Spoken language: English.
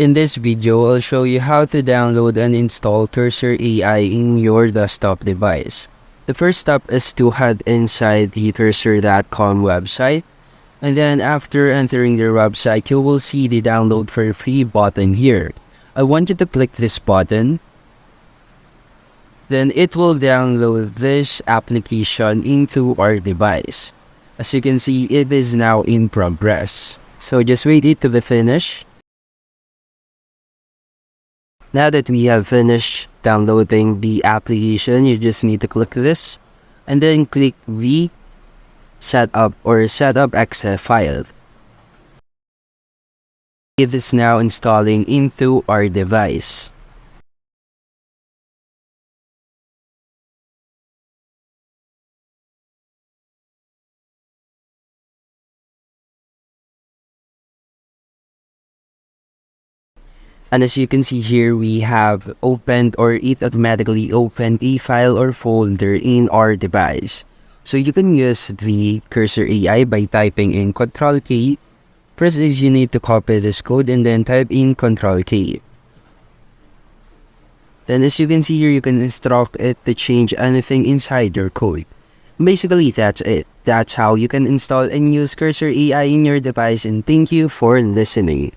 In this video, I'll show you how to download and install Cursor.Ai in your desktop device. The first step is to head inside the Cursor.com website, and then after entering their website, you will see the download for free button here. I want you to click this button. Then it will download this application into our device. As you can see, it is now in progress. So just wait it to be finished. Now that we have finished downloading the application, you just need to click this and then click the setup exe file. It is now installing into our device. And as you can see here, we have opened, or it automatically opened, a file or folder in our device. So you can use the Cursor.Ai by typing in Ctrl-K. First is you need to copy this code and then type in Ctrl-K. Then as you can see here, you can instruct it to change anything inside your code. Basically, that's it. That's how you can install and use Cursor.Ai in your device, and thank you for listening.